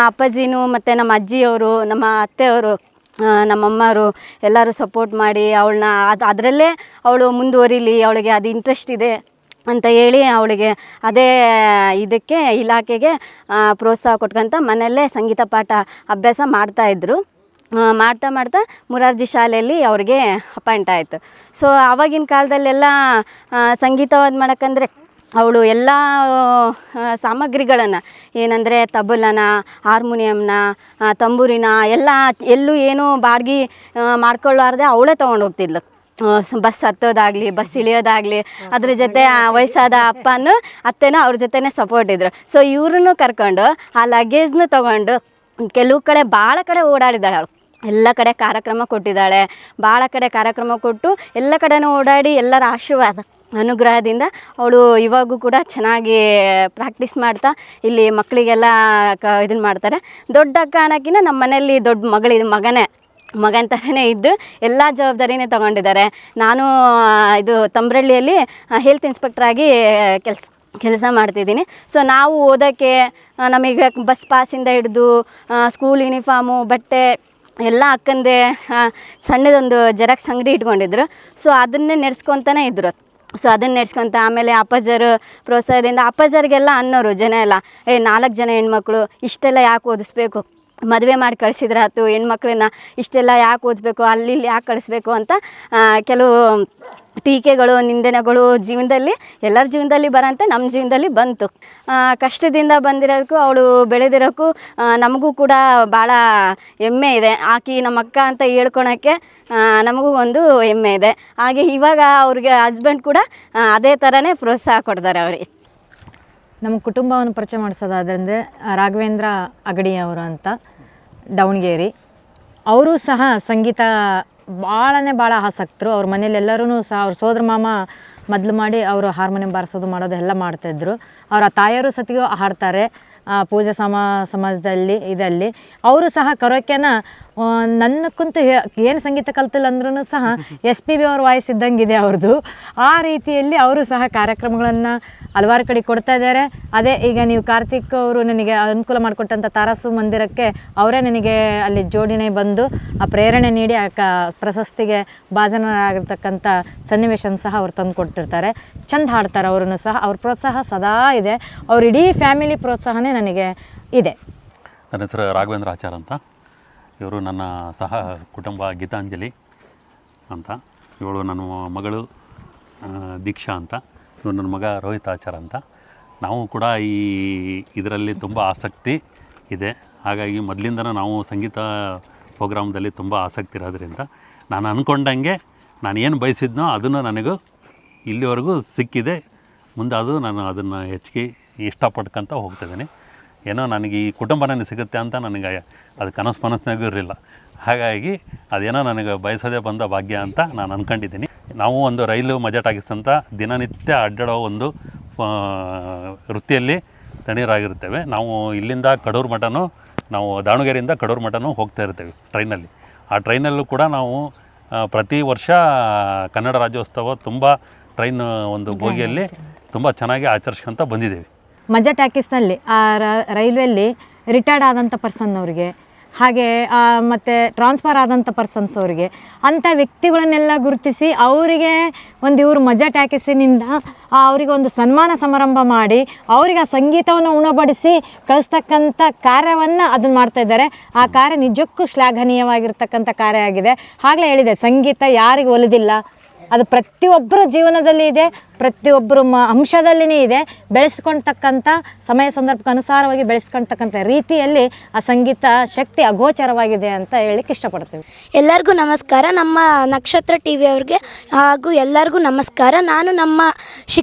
ಅಪ್ಪಾಜಿನೂ ಮತ್ತು ನಮ್ಮ ಅಜ್ಜಿಯವರು, ನಮ್ಮ ಅತ್ತೆಯವರು, ನಮ್ಮಮ್ಮವರು ಎಲ್ಲರೂ ಸಪೋರ್ಟ್ ಮಾಡಿ ಅವಳನ್ನ ಅದರಲ್ಲೇ ಅವಳು ಮುಂದುವರಿಲಿ, ಅವಳಿಗೆ ಅದು ಇಂಟ್ರೆಸ್ಟ್ ಇದೆ ಅಂತ ಹೇಳಿ ಅವಳಿಗೆ ಅದೇ ಇದಕ್ಕೆ ಇಲಾಖೆಗೆ ಪ್ರೋತ್ಸಾಹ ಕೊಟ್ಕೊಂತ ಮನೆಯಲ್ಲೇ ಸಂಗೀತ ಪಾಠ ಅಭ್ಯಾಸ ಮಾಡ್ತಾಯಿದ್ರು. ಮಾಡ್ತಾ ಮುರಾರ್ಜಿ ಶಾಲೆಯಲ್ಲಿ ಅವ್ರಿಗೆ ಅಪಾಯಿಂಟ್ ಆಯಿತು. ಸೊ ಆವಾಗಿನ ಕಾಲದಲ್ಲೆಲ್ಲ ಸಂಗೀತವಾದ ಮಾಡೋಕ್ಕಂದರೆ ಅವಳು ಎಲ್ಲ ಸಾಮಗ್ರಿಗಳನ್ನು ಏನಂದರೆ ತಬಲನ, ಹಾರ್ಮೋನಿಯಮ್ನ, ತಂಬೂರಿನ ಎಲ್ಲೂ ಏನೂ ಬಾಡ್ಗೆ ಮಾಡ್ಕೊಳ್ಳಾರ್ದೆ ಅವಳೇ ತೊಗೊಂಡು ಹೋಗ್ತಿದ್ಲು. ಬಸ್ ಹತ್ತೋದಾಗಲಿ, ಬಸ್ ಇಳಿಯೋದಾಗಲಿ, ಅದ್ರ ಜೊತೆ ವಯಸ್ಸಾದ ಅಪ್ಪನೂ ಅತ್ತೆನೂ ಅವ್ರ ಜೊತೆನೇ ಸಪೋರ್ಟ್ ಇದ್ದರು. ಸೊ ಇವ್ರನ್ನೂ ಕರ್ಕೊಂಡು ಆ ಲಗೇಜ್ನ ತೊಗೊಂಡು ಕೆಲವು ಕಡೆ ಭಾಳ ಕಡೆ ಓಡಾಡಿದ್ದಾಳೆ ಅವಳು. ಎಲ್ಲ ಕಡೆ ಕಾರ್ಯಕ್ರಮ ಕೊಟ್ಟಿದ್ದಾಳೆ, ಭಾಳ ಕಡೆ ಕಾರ್ಯಕ್ರಮ ಕೊಟ್ಟು ಎಲ್ಲ ಕಡೆನೂ ಓಡಾಡಿ ಎಲ್ಲರ ಆಶೀರ್ವಾದ ಅನುಗ್ರಹದಿಂದ ಅವಳು ಇವಾಗೂ ಕೂಡ ಚೆನ್ನಾಗಿ ಪ್ರಾಕ್ಟೀಸ್ ಮಾಡ್ತಾ ಇಲ್ಲಿ ಮಕ್ಕಳಿಗೆಲ್ಲ ಇದನ್ನು ಮಾಡ್ತಾರೆ. ದೊಡ್ಡ ಅಕ್ಕ ಅನ್ನೋಕ್ಕಿಂತ ನಮ್ಮ ಮನೆಯಲ್ಲಿ ದೊಡ್ಡ ಮಗನ ಥರನೇ ಇದ್ದು ಎಲ್ಲ ಜವಾಬ್ದಾರಿನೇ ತೊಗೊಂಡಿದ್ದಾರೆ. ನಾನು ಇದು ತಂಬ್ರಳ್ಳಿಯಲ್ಲಿ ಹೆಲ್ತ್ ಇನ್ಸ್ಪೆಕ್ಟ್ರಾಗಿ ಕೆಲಸ ಮಾಡ್ತಿದ್ದೀನಿ. ಸೊ ನಾವು ಓದೋಕ್ಕೆ ನಮಗೆ ಬಸ್ ಪಾಸಿಂದ ಹಿಡಿದು ಸ್ಕೂಲ್ ಯೂನಿಫಾರ್ಮು, ಬಟ್ಟೆ ಎಲ್ಲ ಅಕ್ಕಂದೆ ಸಣ್ಣದೊಂದು ಜೆರಾಕ್ಸ್ ಅಂಗಡಿ ಇಟ್ಕೊಂಡಿದ್ರು. ಸೊ ಅದನ್ನೇ ನಡೆಸ್ಕೊತಾನೆ ಇದ್ದರು. ಸೊ ಅದನ್ನು ನಡೆಸ್ಕೊತ ಆಮೇಲೆ ಅಪ್ಪಾಜರು ಪ್ರೋತ್ಸಾಹದಿಂದ ಅಪ್ಪಾಜರಿಗೆಲ್ಲ ಅನ್ನೋರು ಜನ ಎಲ್ಲ, 4 ಜನ ಹೆಣ್ಮಕ್ಳು ಇಷ್ಟೆಲ್ಲ ಯಾಕೆ ಓದಿಸ್ಬೇಕು, ಮದುವೆ ಮಾಡಿ ಕಳಿಸಿದ್ರಾತು, ಹೆಣ್ಮಕ್ಳನ್ನ ಇಷ್ಟೆಲ್ಲ ಯಾಕೆ ಓದಿಸ್ಬೇಕು, ಅಲ್ಲಿ ಯಾಕೆ ಕಳಿಸ್ಬೇಕು ಅಂತ ಕೆಲವು ಟೀಕೆಗಳು, ನಿಂದನೆಗಳು ಜೀವನದಲ್ಲಿ ಎಲ್ಲರ ಜೀವನದಲ್ಲಿ ಬರೋಂತೆ ನಮ್ಮ ಜೀವನದಲ್ಲಿ ಬಂತು. ಕಷ್ಟದಿಂದ ಬಂದಿರೋದಕ್ಕೂ ಅವಳು ಬೆಳೆದಿರೋಕ್ಕೂ ನಮಗೂ ಕೂಡ ಭಾಳ ಹೆಮ್ಮೆ ಇದೆ. ಆಕೆ ನಮ್ಮ ಅಕ್ಕ ಅಂತ ಹೇಳ್ಕೊಳಕ್ಕೆ ನಮಗೂ ಒಂದು ಹೆಮ್ಮೆ ಇದೆ. ಹಾಗೆ ಇವಾಗ ಅವ್ರಿಗೆ ಹಸ್ಬೆಂಡ್ ಕೂಡ ಅದೇ ಥರನೇ ಪ್ರೋತ್ಸಾಹ ಕೊಡ್ತಾರೆ ಅವ್ರಿಗೆ. ನಮ್ಮ ಕುಟುಂಬವನ್ನು ಪರಿಚಯ ಮಾಡಿಸೋದಾದ್ರೆ ರಾಘವೇಂದ್ರ ಅಗಡಿ ಅವರು ಅಂತ ದಾವಣಗೆರೆ. ಅವರು ಸಹ ಸಂಗೀತ ಭಾಳ ಆಸಕ್ತರು. ಅವ್ರ ಮನೇಲಿ ಎಲ್ಲರೂ ಸಹ ಅವ್ರ ಸೋದರ ಮಾಮ ಮೊದಲು ಮಾಡಿ ಅವರು ಹಾರ್ಮೋನಿಯಂ ಬಾರಿಸೋದು ಮಾಡೋದು ಎಲ್ಲ ಮಾಡ್ತಾಯಿದ್ರು. ಅವರ ತಾಯಿಯರು ಸತಿಗೂ ಹಾಡ್ತಾರೆ ಪೂಜೆ ಸಮಾಜದಲ್ಲಿ ಇದಲ್ಲಿ. ಅವರು ಸಹ ಕರೋಕೆನ ನನ್ನಕ್ಕಂತೂ ಏನು ಸಂಗೀತ ಕಲ್ತಿಲ್ಲ ಅಂದ್ರೂ ಸಹ SPB ಅವ್ರ ವಾಯ್ಸ್ ಇದ್ದಂಗಿದೆ ಅವ್ರದ್ದು. ಆ ರೀತಿಯಲ್ಲಿ ಅವರು ಸಹ ಕಾರ್ಯಕ್ರಮಗಳನ್ನು ಹಲವಾರು ಕಡೆ ಕೊಡ್ತಾ ಇದ್ದಾರೆ. ಅದೇ ಈಗ ನೀವು ಕಾರ್ತಿಕ್ ಅವರು ನನಗೆ ಅನುಕೂಲ ಮಾಡಿಕೊಟ್ಟಂಥ ತಾರಾಸು ಮಂದಿರಕ್ಕೆ ಅವರೇ ನನಗೆ ಅಲ್ಲಿ ಜೋಡಿನೇ ಬಂದು ಆ ಪ್ರೇರಣೆ ನೀಡಿ ಪ್ರಶಸ್ತಿಗೆ ಭಾಜನರಾಗಿರ್ತಕ್ಕಂಥ ಸನ್ನಿವೇಶನ ಸಹ ಅವ್ರು ತಂದು ಕೊಟ್ಟಿರ್ತಾರೆ. ಚೆಂದ ಹಾಡ್ತಾರೆ ಅವರನ್ನು ಸಹ. ಅವ್ರ ಪ್ರೋತ್ಸಾಹ ಸದಾ ಇದೆ. ಅವ್ರ ಇಡೀ ಫ್ಯಾಮಿಲಿ ಪ್ರೋತ್ಸಾಹನೇ ನನಗೆ ಇದೆ. ನನ್ನ ಹೆಸರು ರಾಘವೇಂದ್ರ ಆಚಾರ್ ಅಂತ. ಇವರು ನನ್ನ ಸಹ ಕುಟುಂಬ ಗೀತಾಂಜಲಿ ಅಂತ. ಇವಳು ನನ್ನ ಮಗಳು ದೀಕ್ಷಾ ಅಂತ. ಇವರು ನನ್ನ ಮಗ ರೋಹಿತ್ ಆಚಾರ್ ಅಂತ. ನಾವು ಕೂಡ ಇದರಲ್ಲಿ ತುಂಬ ಆಸಕ್ತಿ ಇದೆ. ಹಾಗಾಗಿ ಮೊದಲಿಂದನೂ ನಾವು ಸಂಗೀತ ಪ್ರೋಗ್ರಾಮ್ದಲ್ಲಿ ತುಂಬ ಆಸಕ್ತಿ ಇರೋದ್ರಿಂದ ನಾನು ಅಂದ್ಕೊಂಡಂಗೆ ನಾನು ಏನು ಬಯಸಿದ್ನೋ ಅದನ್ನು ನನಗೂ ಇಲ್ಲಿವರೆಗೂ ಸಿಕ್ಕಿದೆ. ಮುಂದೆ ನಾನು ಅದನ್ನು ಹೆಚ್ಚಿಗೆ ಇಷ್ಟಪಡ್ಕೊಂತ ಹೋಗ್ತಿದ್ದೀನಿ. ಏನೋ ನನಗೆ ಈ ಕುಟುಂಬ ನನಗೆ ಸಿಗುತ್ತೆ ಅಂತ ನನಗೆ ಅದು ಕನಸ್ನಾಗೂ ಇರಲಿಲ್ಲ. ಹಾಗಾಗಿ ಅದೇನೋ ನನಗೆ ಬಯಸೋದೇ ಬಂದ ಭಾಗ್ಯ ಅಂತ ನಾನು ಅಂದ್ಕೊಂಡಿದ್ದೀನಿ. ನಾವು ಒಂದು ರೈಲು ಮಜಾ ಟಾಕೀಸ್ ಅಂತ ದಿನನಿತ್ಯ ಅಡ್ಡಾಡೋ ಒಂದು ವೃತ್ತಿಯಲ್ಲಿ ತಣ್ಣೀರಾಗಿರ್ತೇವೆ. ನಾವು ಇಲ್ಲಿಂದ ಕಡೂರು ಮಠನೂ, ನಾವು ದಾವಣಗೆರೆಯಿಂದ ಕಡೂರು ಮಠನೂ ಹೋಗ್ತಾ ಇರ್ತೇವೆ ಟ್ರೈನಲ್ಲಿ. ಆ ಟ್ರೈನಲ್ಲೂ ಕೂಡ ನಾವು ಪ್ರತಿ ವರ್ಷ ಕನ್ನಡ ರಾಜ್ಯೋತ್ಸವ ತುಂಬ ಟ್ರೈನ್ ಒಂದು ಬೋಗಿಯಲ್ಲಿ ತುಂಬ ಚೆನ್ನಾಗಿ ಆಚರಿಸ್ಕೊಂತ ಬಂದಿದ್ದೇವೆ. ಮಜಾ ಟಾಕೀಸ್ನಲ್ಲಿ ಆ ರೈಲ್ವೆಯಲ್ಲಿ ರಿಟೈರ್ಡ್ ಆದಂಥ ಪರ್ಸನ್ನವ್ರಿಗೆ, ಹಾಗೆ ಮತ್ತು ಟ್ರಾನ್ಸ್ಫರ್ ಆದಂಥ ಪರ್ಸನ್ಸ್ ಅವರಿಗೆ, ಅಂಥ ವ್ಯಕ್ತಿಗಳನ್ನೆಲ್ಲ ಗುರುತಿಸಿ ಅವರಿಗೆ ಇವರು ಮಜಾ ಟಾಕೀಸಿನಿಂದ ಅವರಿಗೆ ಒಂದು ಸನ್ಮಾನ ಸಮಾರಂಭ ಮಾಡಿ ಅವರಿಗೆ ಆ ಸಂಗೀತವನ್ನು ಉಣಬಡಿಸಿ ಕಳಿಸ್ತಕ್ಕಂಥ ಕಾರ್ಯವನ್ನು ಅದನ್ನು ಮಾಡ್ತಾಯಿದ್ದಾರೆ. ಆ ಕಾರ್ಯ ನಿಜಕ್ಕೂ ಶ್ಲಾಘನೀಯವಾಗಿರ್ತಕ್ಕಂಥ ಕಾರ್ಯ ಆಗಿದೆ. ಆಗಲೇ ಹೇಳಿದೆ, ಸಂಗೀತ ಯಾರಿಗೆ ಒಲಿದಿಲ್ಲ, ಅದು ಪ್ರತಿಯೊಬ್ಬರ ಜೀವನದಲ್ಲಿ ಇದೆ, ಪ್ರತಿಯೊಬ್ಬರ ಅಂಶದಲ್ಲಿನೇ ಇದೆ. ಬೆಳೆಸ್ಕೊಳ್ತಕ್ಕಂಥ ಸಮಯ ಸಂದರ್ಭಕ್ಕೆ ಅನುಸಾರವಾಗಿ ಬೆಳೆಸ್ಕೊಳ್ತಕ್ಕಂಥ ರೀತಿಯಲ್ಲಿ ಆ ಸಂಗೀತ ಶಕ್ತಿ ಅಗೋಚರವಾಗಿದೆ ಅಂತ ಹೇಳಿಕ್ಕೆ ಇಷ್ಟಪಡ್ತೀವಿ. ಎಲ್ಲರಿಗೂ ನಮಸ್ಕಾರ. ನಮ್ಮ ನಕ್ಷತ್ರ TV ಅವ್ರಿಗೆ ಹಾಗೂ ಎಲ್ಲರಿಗೂ ನಮಸ್ಕಾರ. ನಾನು ನಮ್ಮ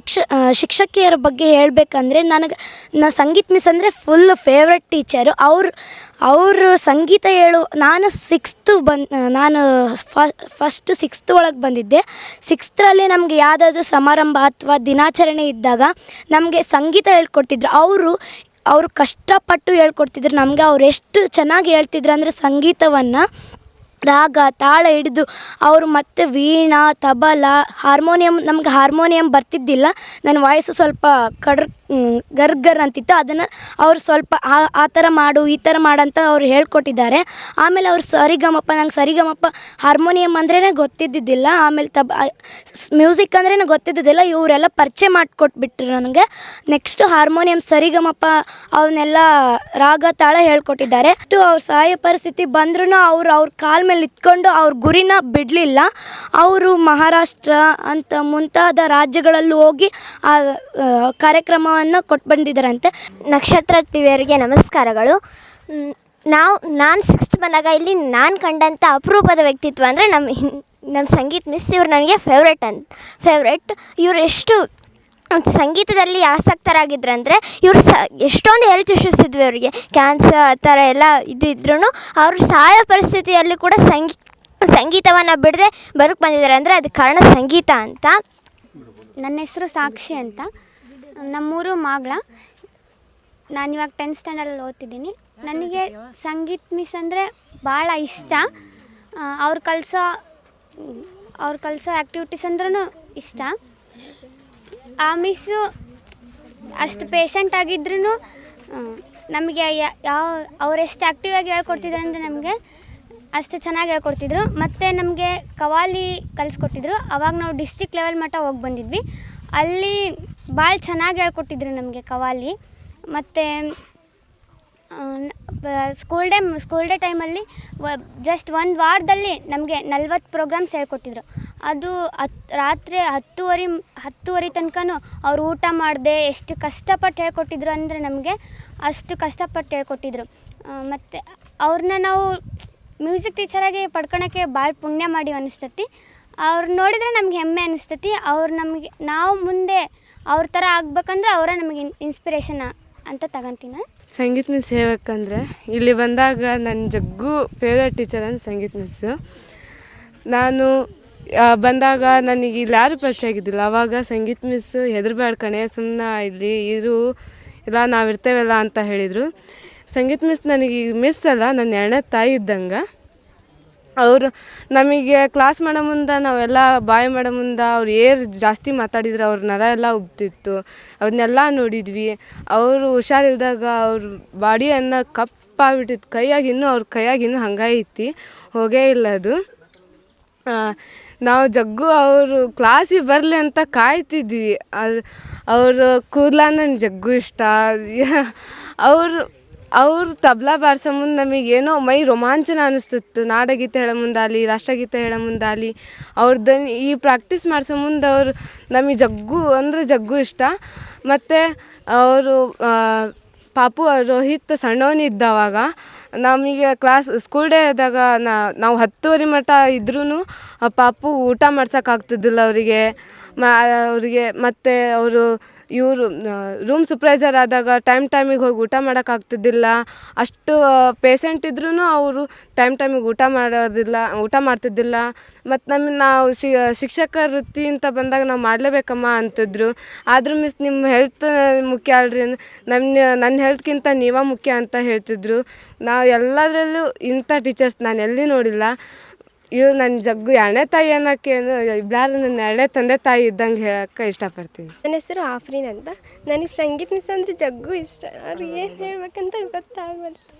ಶಿಕ್ಷಕಿಯರ ಬಗ್ಗೆ ಹೇಳಬೇಕಂದ್ರೆ, ಸಂಗೀತ್ ಮಿಸ್ ಅಂದರೆ ಫುಲ್ ಫೇವ್ರೆಟ್ ಟೀಚರು. ಅವರು ಸಂಗೀತ ನಾನು ನಾನು ಫಸ್ಟ್ ಸಿಕ್ಸ್ತ್ ಒಳಗೆ ಬಂದಿದ್ದೆ. ಸಿಕ್ಸ್ತರಲ್ಲಿ ನಮಗೆ ಯಾವುದಾದ್ರೂ ಸಮಾರಂಭ ಅಥವಾ ದಿನಾಚರಣೆ ಇದ್ದಾಗ ನಮಗೆ ಸಂಗೀತ ಹೇಳ್ಕೊಡ್ತಿದ್ರು. ಅವರು ಕಷ್ಟಪಟ್ಟು ಹೇಳ್ಕೊಡ್ತಿದ್ರು ನಮಗೆ. ಅವ್ರು ಎಷ್ಟು ಚೆನ್ನಾಗಿ ಹೇಳ್ತಿದ್ರು ಅಂದರೆ ಸಂಗೀತವನ್ನು ರಾಗ ತಾಳ ಹಿಡಿದು ಅವರು ಮತ್ತು ವೀಣಾ, ತಬಲ, ಹಾರ್ಮೋನಿಯಂ. ನಮ್ಗೆ ಹಾರ್ಮೋನಿಯಂ ಬರ್ತಿದ್ದಿಲ್ಲ, ನನ್ನ ವಾಯ್ಸು ಸ್ವಲ್ಪ ಗರ್ ಅಂತಿತ್ತು. ಅದನ್ನು ಅವರು ಸ್ವಲ್ಪ ಆ ಥರ ಮಾಡು, ಈ ಥರ ಮಾಡಂತ ಅವ್ರು ಹೇಳ್ಕೊಟ್ಟಿದ್ದಾರೆ. ಆಮೇಲೆ ಅವ್ರು ಸರಿಗಮಪ, ನಂಗೆ ಸರಿಗಮಪ ಹಾರ್ಮೋನಿಯಂ ಅಂದ್ರೇ ಗೊತ್ತಿದ್ದಿದ್ದಿಲ್ಲ. ಆಮೇಲೆ ಮ್ಯೂಸಿಕ್ ಅಂದ್ರೇ ಗೊತ್ತಿದ್ದಿದ್ದಿಲ್ಲ. ಇವರೆಲ್ಲ ಪರಿಚಯ ಮಾಡಿಕೊಟ್ಬಿಟ್ರು ನನಗೆ. ನೆಕ್ಸ್ಟು ಹಾರ್ಮೋನಿಯಂ, ಸರಿಗಮಪ ಅವನ್ನೆಲ್ಲ ರಾಗ ತಾಳ ಹೇಳ್ಕೊಟ್ಟಿದ್ದಾರೆ. ಅವ್ರ ಸಹಾಯ ಪರಿಸ್ಥಿತಿ ಬಂದ್ರೂ ಅವ್ರ ಕಾಲ ಮೇಲೆ ಇಟ್ಕೊಂಡು ಅವ್ರ ಗುರಿನ ಬಿಡಲಿಲ್ಲ. ಅವರು ಮಹಾರಾಷ್ಟ್ರ ಅಂತ ಮುಂತಾದ ರಾಜ್ಯಗಳಲ್ಲಿ ಹೋಗಿ ಆ ಕಾರ್ಯಕ್ರಮವನ್ನು ಕೊಟ್ಟು ಬಂದಿದ್ದಾರಂತೆ. ನಕ್ಷತ್ರ ಟಿವಿಯವರಿಗೆ ನಮಸ್ಕಾರಗಳು. ನಾನು ಸಿಕ್ಸ್ತ್ ಬಂದಾಗ ಇಲ್ಲಿ ನಾನು ಕಂಡಂಥ ಅಪರೂಪದ ವ್ಯಕ್ತಿತ್ವ ಅಂದರೆ ನಮ್ಮ ಸಂಗೀತ ಮಿಸ್. ಇವ್ರು ನನಗೆ ಫೇವ್ರೆಟ್. ಇವರು ಎಷ್ಟು ಸಂಗೀತದಲ್ಲಿ ಆಸಕ್ತರಾಗಿದ್ರು ಅಂದರೆ ಇವರು ಎಷ್ಟೊಂದು ಹೆಲ್ತ್ ಇಶ್ಯೂಸ್ ಇದ್ವಿ ಅವರಿಗೆ, ಕ್ಯಾನ್ಸರ್ ಆ ಥರ ಎಲ್ಲ ಇದ್ರೂ ಅವರು ಸಹಾಯ ಪರಿಸ್ಥಿತಿಯಲ್ಲಿ ಕೂಡ ಸಂಗೀತವನ್ನು ಬಿಡದೆ ಬದುಕು ಬಂದಿದ್ದಾರೆ. ಅಂದರೆ ಅದಕ್ಕೆ ಕಾರಣ ಸಂಗೀತ ಅಂತ. ನನ್ನ ಹೆಸರು ಸಾಕ್ಷಿ ಅಂತ, ನಮ್ಮೂರು ಮಾಗ್ಲ. ನಾನಿವಾಗ 10th ಸ್ಟ್ಯಾಂಡರ್ಡಲ್ಲಿ ಓದ್ತಿದ್ದೀನಿ. ನನಗೆ ಸಂಗೀತ ಮಿಸ್ ಅಂದರೆ ಭಾಳ ಇಷ್ಟ. ಅವ್ರು ಕಲಿಸೋ ಆ್ಯಕ್ಟಿವಿಟೀಸ್ ಅಂದ್ರೂ ಇಷ್ಟ. ಆ ಮಿಸ್ಸು ಅಷ್ಟು ಪೇಷಂಟ್ ಆಗಿದ್ರೂ ನಮಗೆ ಅವರೆಷ್ಟು ಆ್ಯಕ್ಟಿವ್ ಆಗಿ ಹೇಳ್ಕೊಡ್ತಿದ್ರು ಅಂದರೆ ನಮಗೆ ಅಷ್ಟು ಚೆನ್ನಾಗಿ ಹೇಳ್ಕೊಡ್ತಿದ್ರು. ಮತ್ತು ನಮಗೆ ಕವಾಲಿ ಕಲಿಸ್ಕೊಟ್ಟಿದ್ರು. ಆವಾಗ ನಾವು ಡಿಸ್ಟ್ರಿಕ್ಟ್ ಲೆವೆಲ್ ಮಟ್ಟ ಹೋಗಿ ಬಂದಿದ್ವಿ. ಅಲ್ಲಿ ಭಾಳ ಚೆನ್ನಾಗಿ ಹೇಳ್ಕೊಟ್ಟಿದ್ರು ನಮಗೆ ಕವಾಲಿ. ಮತ್ತು ಸ್ಕೂಲ್ ಡೇ ಟೈಮಲ್ಲಿ ಜಸ್ಟ್ ಒಂದು ವಾರದಲ್ಲಿ ನಮಗೆ 40 ಪ್ರೋಗ್ರಾಮ್ಸ್ ಹೇಳ್ಕೊಟ್ಟಿದ್ರು. ಅದು ರಾತ್ರಿ 10:30 ತನಕನೂ ಅವ್ರು ಊಟ ಮಾಡದೆ ಎಷ್ಟು ಕಷ್ಟಪಟ್ಟು ಹೇಳ್ಕೊಟ್ಟಿದ್ರು ಅಂದರೆ ನಮಗೆ ಅಷ್ಟು ಕಷ್ಟಪಟ್ಟು ಹೇಳ್ಕೊಟ್ಟಿದ್ರು. ಮತ್ತು ಅವ್ರನ್ನ ನಾವು ಮ್ಯೂಸಿಕ್ ಟೀಚರಾಗಿ ಪಡ್ಕೊಳಕ್ಕೆ ಭಾಳ ಪುಣ್ಯ ಮಾಡಿ ಅನಿಸ್ತತಿ. ಅವ್ರು ನೋಡಿದರೆ ನಮ್ಗೆ ಹೆಮ್ಮೆ ಅನಿಸ್ತತಿ. ನಾವು ಮುಂದೆ ಅವ್ರ ಥರ ಆಗ್ಬೇಕಂದ್ರೆ ಅವರೇ ನಮಗೆ ಇನ್ಸ್ಪಿರೇಷನ್ ಅಂತ ತಗೊಂತೀನಿ. ಸಂಗೀತ ಮಿಸ್ ಹೇಳ್ಬೇಕಂದ್ರೆ ಇಲ್ಲಿ ಬಂದಾಗ ನನ್ನ ಜಗ್ಗು ಫೇವ್ರೇಟ್ ಟೀಚರ್ ಅಂದ್ರೆ ಸಂಗೀತ ಮಿಸ್ಸು. ನಾನು ಬಂದಾಗ ನನಗೆ ಇಲ್ಲಿ ಯಾರೂ ಪರಿಚಯ ಆಗಿದ್ದಿಲ್ಲ. ಆವಾಗ ಸಂಗೀತ ಮಿಸ್ಸು ಹೆದರ್ಬೇಡ ಕಣೆ, ಸುಮ್ಮನೆ ಇಲ್ಲಿ ಇಲ್ಲ ನಾವು ಇರ್ತೇವಲ್ಲ ಅಂತ ಹೇಳಿದರು. ಸಂಗೀತ ಮಿಸ್ ನನಗೆ ಮಿಸ್ ಅಲ್ಲ, ನನ್ನ 2ನೇ ತಾಯಿ ಇದ್ದಂಗೆ. ಅವರು ನಮಗೆ ಕ್ಲಾಸ್ ಮಾಡೋ ಮುಂದೆ ನಾವೆಲ್ಲ ಬಾಯ್ ಮಾಡೋ ಮುಂದೆ ಅವ್ರು ಜಾಸ್ತಿ ಮಾತಾಡಿದ್ರು ಅವ್ರ ನರ ಎಲ್ಲ ಉಬ್ತಿತ್ತು. ಅವನ್ನೆಲ್ಲ ನೋಡಿದ್ವಿ. ಅವರು ಹುಷಾರಿಲ್ದಾಗ ಅವ್ರ ಬಾಡಿಯನ್ನು ಕಪ್ಪಾಗ್ಬಿಟ್ಟಿತ್ತು. ಅವ್ರ ಕೈಯಾಗಿನ್ನೂ ಹಂಗೈತಿ, ಹೋಗೇ ಇಲ್ಲ ಅದು. ನಾವು ಜಗ್ಗು ಅವರು ಕ್ಲಾಸಿಗೆ ಬರಲಿ ಅಂತ ಕಾಯ್ತಿದ್ವಿ. ಅವರು ಕೂದಲ ನನಗೆ ಜಗ್ಗು ಇಷ್ಟ. ಅವರು ತಬಲಾ ಬಾರಿಸೋ ಮುಂದೆ ನಮಗೇನೋ ಮೈ ರೋಮಾಂಚನ ಅನ್ನಿಸ್ತಿತ್ತು. ನಾಡಗೀತೆ ಹೇಳೋ ಮುಂದಾಗಲಿ, ರಾಷ್ಟ್ರಗೀತೆ ಹೇಳೋ ಮುಂದಾಗಲಿ ಅವ್ರದ್ದು ಈ ಪ್ರಾಕ್ಟೀಸ್ ಮಾಡಿಸೋ ಮುಂದೆ ಅವರು ನಮಗೆ ಜಗ್ಗು ಇಷ್ಟ. ಮತ್ತು ಅವರು ಪಾಪು ರೋಹಿತ್ ಸಣ್ಣವನಿದ್ದವಾಗ ನಮಗೆ ಸ್ಕೂಲ್ ಡೇ ಆದಾಗ ನಾವು 10:30 ಮಟ್ಟ ಇದ್ರೂ ಪಾಪು ಊಟ ಮಾಡ್ಸೋಕ್ಕಾಗ್ತಿದ್ದಿಲ್ಲ ಅವರಿಗೆ. ಮತ್ತು ಅವರು ರೂಮ್ ಸೂಪರ್ವೈಸರ್ ಆದಾಗ ಟೈಮಿಗೆ ಹೋಗಿ ಊಟ ಮಾಡೋಕ್ಕಾಗ್ತಿದ್ದಿಲ್ಲ. ಅಷ್ಟು ಪೇಷಂಟ್ ಇದ್ರೂ ಅವರು ಟೈಮಿಗೆ ಊಟ ಮಾಡ್ತಿದ್ದಿಲ್ಲ. ಮತ್ತು ನಾವು ಶಿಕ್ಷಕ ವೃತ್ತಿ ಅಂತ ಬಂದಾಗ ನಾವು ಮಾಡಲೇಬೇಕಮ್ಮ ಅಂತಿದ್ರು. ಆದರೂ ಮಿಸ್ ನಿಮ್ಮ ಹೆಲ್ತ್ ಮುಖ್ಯ ಅಲ್ರಿ, ನನ್ನ ಹೆಲ್ತ್ಗಿಂತ ನೀವೇ ಮುಖ್ಯ ಅಂತ ಹೇಳ್ತಿದ್ರು. ನಾವು ಎಲ್ಲದರಲ್ಲೂ ಇಂಥ ಟೀಚರ್ಸ್ ನಾನು ಎಲ್ಲಿ ನೋಡಿಲ್ಲ. ಇವ್ರು ನನ್ನ ಜಗ್ಗು 2ನೇ ತಾಯಿ ಅನ್ನೋಕ್ಕೇನು, ಇಬ್ಬರು ನನ್ನ 2ನೇ ತಂದೆ ತಾಯಿ ಇದ್ದಂಗೆ ಹೇಳೋಕ್ಕೆ ಇಷ್ಟಪಡ್ತೀನಿ. ನನ್ನ ಹೆಸರು ಆಫ್ರೀನ್ ಅಂತ. ನನಗೆ ಸಂಗೀತ ಮಿಸ್ ಅಂದರೆ ಜಗ್ಗು ಇಷ್ಟ. ಅವ್ರು ಏನು ಹೇಳ್ಬೇಕಂತ ಗೊತ್ತಾಗಬಾರ್ದು.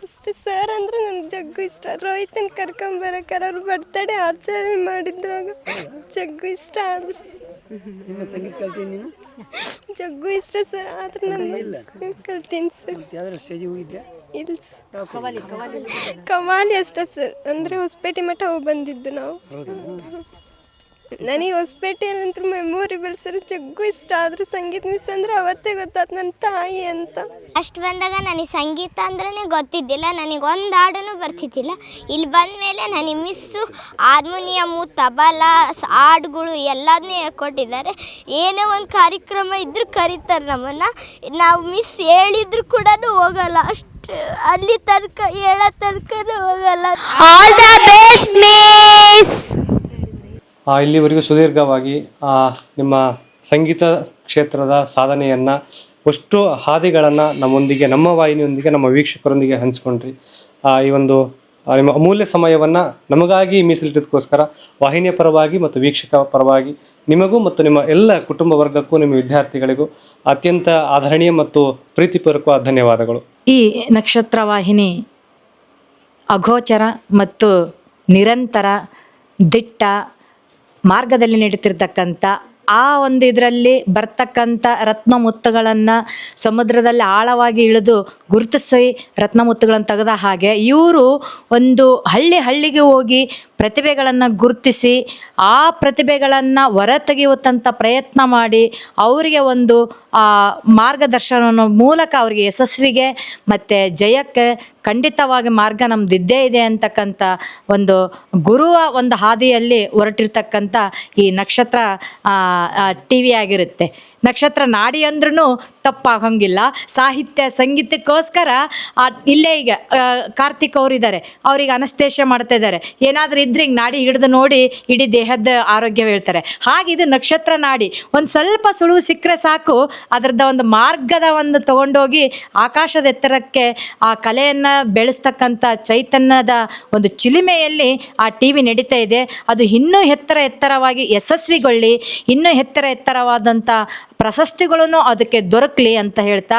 ಅಷ್ಟು ಸರ್ ಅಂದರೆ ನನಗೆ ಜಗ್ಗು ಇಷ್ಟ. ರೋಹಿತನ ಕರ್ಕೊಂಬರಕ್ಕಾರ ಅವ್ರು ಬರ್ತಡೇ ಆಚರಣೆ ಮಾಡಿದ್ರಾಗ ಜಗ್ಗು ಇಷ್ಟ. ಆದ್ರೆ ಸಂಗೀತ ಕಲ್ತೀನಿ ನೀನು? ಜಗ್ಗು ಇಷ್ಟ ಸರ್. ಆದ್ರೆ ನಾನು ಕಲ್ತೀನಿ ಸರ್. ಇಲ್ಲ ಕವಾಲಿ ಅಷ್ಟೇ ಸರ್. ಅಂದರೆ ಹೊಸಪೇಟೆ ಮಠ ಹೋಗಿ ಬಂದಿದ್ದು ನಾವು. ನನಗೆ ಹೊಸಪೇಟೆಯಲ್ಲಂತೂ ಮೆಮೊರೇಬಲ್ ಸರ್ ಜಗ್ಗು ಇಷ್ಟ ಆದರೂ ಸಂಗೀತ ಮಿಸ್ ಅಂದರೆ ಅವತ್ತೇ ಗೊತ್ತಾಯ್ತು ನನ್ನ ತಾಯಿ ಅಂತ. ಅಷ್ಟು ಬಂದಾಗ ನನಗೆ ಸಂಗೀತ ಅಂದ್ರೇ ಗೊತ್ತಿದ್ದಿಲ್ಲ, ನನಗೆ ಒಂದು ಹಾಡೂ ಬರ್ತಿದ್ದಿಲ್ಲ. ಇಲ್ಲಿ ಬಂದ ಮೇಲೆ ನನಗೆ ಮಿಸ್ಸು ಹಾರ್ಮೋನಿಯಮು, ತಬಲ, ಹಾಡುಗಳು ಎಲ್ಲದನ್ನೂ ಹೇಳ್ಕೊಟ್ಟಿದ್ದಾರೆ. ಏನೇ ಒಂದು ಕಾರ್ಯಕ್ರಮ ಇದ್ದರೂ ಕರೀತಾರೆ ನಮ್ಮನ್ನು. ನಾವು ಮಿಸ್ ಹೇಳಿದ್ರು ಕೂಡ ಹೋಗಲ್ಲ, ಅಷ್ಟು ಅಲ್ಲಿ ತನಕ ಹೇಳೋ ತನಕನೂ ಹೋಗಲ್ಲ. All the best miss. ಇಲ್ಲಿವರೆಗೂ ಸುದೀರ್ಘವಾಗಿ ನಿಮ್ಮ ಸಂಗೀತ ಕ್ಷೇತ್ರದ ಸಾಧನೆಯನ್ನು ಅಷ್ಟು ಹಾದಿಗಳನ್ನು ನಮ್ಮೊಂದಿಗೆ, ನಮ್ಮ ವಾಹಿನಿಯೊಂದಿಗೆ, ನಮ್ಮ ವೀಕ್ಷಕರೊಂದಿಗೆ ಹಂಚ್ಕೊಂಡ್ರಿ. ಈ ಒಂದು ನಿಮ್ಮ ಅಮೂಲ್ಯ ಸಮಯವನ್ನು ನಮಗಾಗಿ ಮೀಸಲಿಟ್ಟದಕ್ಕೋಸ್ಕರ ವಾಹಿನಿಯ ಪರವಾಗಿ ಮತ್ತು ವೀಕ್ಷಕ ಪರವಾಗಿ ನಿಮಗೂ ಮತ್ತು ನಿಮ್ಮ ಎಲ್ಲ ಕುಟುಂಬ ವರ್ಗಕ್ಕೂ, ನಿಮ್ಮ ವಿದ್ಯಾರ್ಥಿಗಳಿಗೂ ಅತ್ಯಂತ ಆದರಣೀಯ ಮತ್ತು ಪ್ರೀತಿಪೂರ್ವಕ ಧನ್ಯವಾದಗಳು. ಈ ನಕ್ಷತ್ರ ವಾಹಿನಿ ಅಗೋಚರ ಮತ್ತು ನಿರಂತರ ದಿಟ್ಟ ಮಾರ್ಗದಲ್ಲಿ ನಡೀತಿರ್ತಕ್ಕಂಥ ಆ ಒಂದು ಇದರಲ್ಲಿ ಬರ್ತಕ್ಕಂಥ ರತ್ನ ಮುತ್ತುಗಳನ್ನು ಸಮುದ್ರದಲ್ಲಿ ಆಳವಾಗಿ ಇಳಿದು ಗುರುತಿಸಿ ರತ್ನ ಮುತ್ತುಗಳನ್ನು ತೆಗೆದ ಹಾಗೆ ಇವರು ಒಂದು ಹಳ್ಳಿಗೆ ಹೋಗಿ ಪ್ರತಿಭೆಗಳನ್ನು ಗುರುತಿಸಿ ಆ ಪ್ರತಿಭೆಗಳನ್ನು ಹೊರತೆಗೆಯುವಂಥ ಪ್ರಯತ್ನ ಮಾಡಿ ಅವರಿಗೆ ಒಂದು ಮಾರ್ಗದರ್ಶನ ಮೂಲಕ ಅವರಿಗೆ ಯಶಸ್ವಿಗೆ ಮತ್ತು ಜಯಕ್ಕೆ ಖಂಡಿತವಾಗಿ ಮಾರ್ಗ ನಮ್ಮದಿದ್ದೇ ಇದೆ ಅಂತಕ್ಕಂಥ ಒಂದು ಗುರುವ ಒಂದು ಹಾದಿಯಲ್ಲಿ ಹೊರಟಿರ್ತಕ್ಕಂಥ ಈ ನಕ್ಷತ್ರ TV ಆಗಿರುತ್ತೆ. ನಕ್ಷತ್ರ ನಾಡಿ ಅಂದ್ರೂ ತಪ್ಪಾಗಂಗಿಲ್ಲ. ಸಾಹಿತ್ಯ ಸಂಗೀತಕ್ಕೋಸ್ಕರ ಇಲ್ಲೇ ಈಗ ಕಾರ್ತಿಕ್ ಅವರಿದ್ದಾರೆ, ಅವ್ರಿಗೆ ಅನಸ್ತೇಶ ಮಾಡ್ತಾ ಇದ್ದಾರೆ. ಏನಾದರೂ ಇದ್ರೆ ಹಿಂಗೆ ನಾಡಿ ಹಿಡಿದು ನೋಡಿ ಇಡೀ ದೇಹದ ಆರೋಗ್ಯ ಹೇಳ್ತಾರೆ. ಹಾಗೆ ಇದು ನಕ್ಷತ್ರ ನಾಡಿ ಒಂದು ಸ್ವಲ್ಪ ಸುಳುವು ಸಿಕ್ಕರೆ ಸಾಕು, ಅದರದ ಒಂದು ಮಾರ್ಗದ ಒಂದು ತಗೊಂಡೋಗಿ ಆಕಾಶದ ಎತ್ತರಕ್ಕೆ ಆ ಕಲೆಯನ್ನು ಬೆಳೆಸ್ತಕ್ಕಂಥ ಚೈತನ್ಯದ ಒಂದು ಚಿಲಿಮೆಯಲ್ಲಿ ಆ TV ನಡೀತಾ ಇದೆ. ಅದು ಇನ್ನೂ ಎತ್ತರವಾಗಿ ಯಶಸ್ವಿಗೊಳ್ಳಿ, ಇನ್ನೂ ಎತ್ತರವಾದಂಥ ಪ್ರಶಸ್ತಿಗಳನ್ನು ಅದಕ್ಕೆ ದೊರಕಲಿ ಅಂತ ಹೇಳ್ತಾ,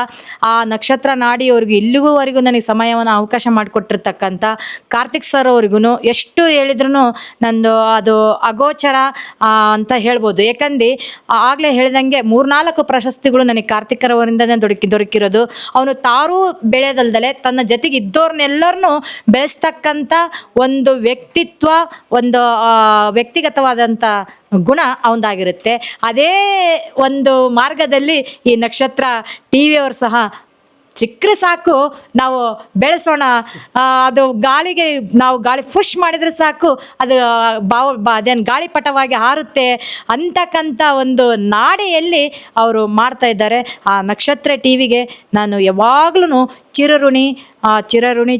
ಆ ನಕ್ಷತ್ರ ನಾಡಿಯವ್ರಿಗೂ ಇಲ್ಲಿವರೆಗೂ ನನಗೆ ಸಮಯವನ್ನು ಅವಕಾಶ ಮಾಡಿಕೊಟ್ಟಿರ್ತಕ್ಕಂಥ ಕಾರ್ತಿಕ್ ಸರ್ ಅವ್ರಿಗೂ ಎಷ್ಟು ಹೇಳಿದ್ರು ನಂದು ಅದು ಅಗೋಚರ ಅಂತ ಹೇಳ್ಬೋದು. ಯಾಕಂದ್ರೆ ಆಗಲೇ ಹೇಳಿದಂಗೆ 3-4 ಪ್ರಶಸ್ತಿಗಳು ನನಗೆ ಕಾರ್ತಿಕರವರಿಂದನೇ ದೊರಕಿರೋದು. ಅವನು ತಾರೂ ಬೆಳೆದಲ್ದಲೆ ತನ್ನ ಜೊತೆಗೆ ಇದ್ದವ್ರನ್ನೆಲ್ಲರನ್ನೂ ಬೆಳೆಸ್ತಕ್ಕಂಥ ಒಂದು ವ್ಯಕ್ತಿತ್ವ, ಒಂದು ವ್ಯಕ್ತಿಗತವಾದಂಥ ಗುಣ ಅವಂದಾಗಿರುತ್ತೆ. ಅದೇ ಒಂದು ಮಾರ್ಗದಲ್ಲಿ ಈ ನಕ್ಷತ್ರ TV ಅವರು ಸಹ ಚಿಕ್ಕರೆ ಸಾಕು ನಾವು ಬೆಳೆಸೋಣ. ಅದು ಗಾಳಿಗೆ ನಾವು ಗಾಳಿ ಪುಷ್ ಮಾಡಿದರೆ ಸಾಕು ಅದು ಅದೇನು ಗಾಳಿಪಟವಾಗಿ ಹಾರುತ್ತೆ ಅಂತಕ್ಕಂಥ ಒಂದು ನಾಡಿಯಲ್ಲಿ ಅವರು ಮಾಡ್ತಾ ಇದ್ದಾರೆ. ಆ ನಕ್ಷತ್ರ TVಗೆ ನಾನು ಯಾವಾಗಲೂ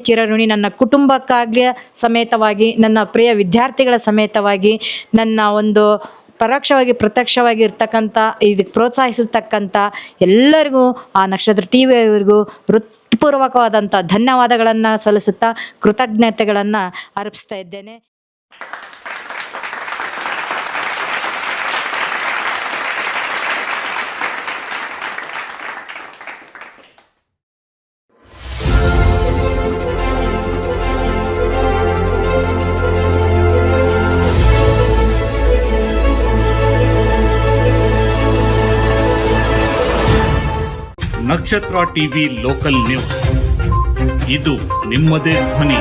ಚಿರಋಣಿ ನನ್ನ ಕುಟುಂಬಕ್ಕಾಗಲಿ ಸಮೇತವಾಗಿ, ನನ್ನ ಪ್ರಿಯ ವಿದ್ಯಾರ್ಥಿಗಳ ಸಮೇತವಾಗಿ, ನನ್ನ ಒಂದು ಪರೋಕ್ಷವಾಗಿ ಪ್ರತ್ಯಕ್ಷವಾಗಿ ಇರ್ತಕ್ಕಂಥ ಇದಕ್ಕೆ ಪ್ರೋತ್ಸಾಹಿಸತಕ್ಕಂಥ ಎಲ್ಲರಿಗೂ ಆ ನಕ್ಷತ್ರ TV ಅವರಿಗೂ ಹೃತ್ಪೂರ್ವಕವಾದಂಥ ಧನ್ಯವಾದಗಳನ್ನು ಸಲ್ಲಿಸುತ್ತಾ ಕೃತಜ್ಞತೆಗಳನ್ನು ಅರ್ಪಿಸ್ತಾ ಇದ್ದೇನೆ. ನಕ್ಷತ್ರ TV ಲೋಕಲ್ ನ್ಯೂಸ್, ಇದು ನಿಮ್ಮದೇ ಧ್ವನಿ.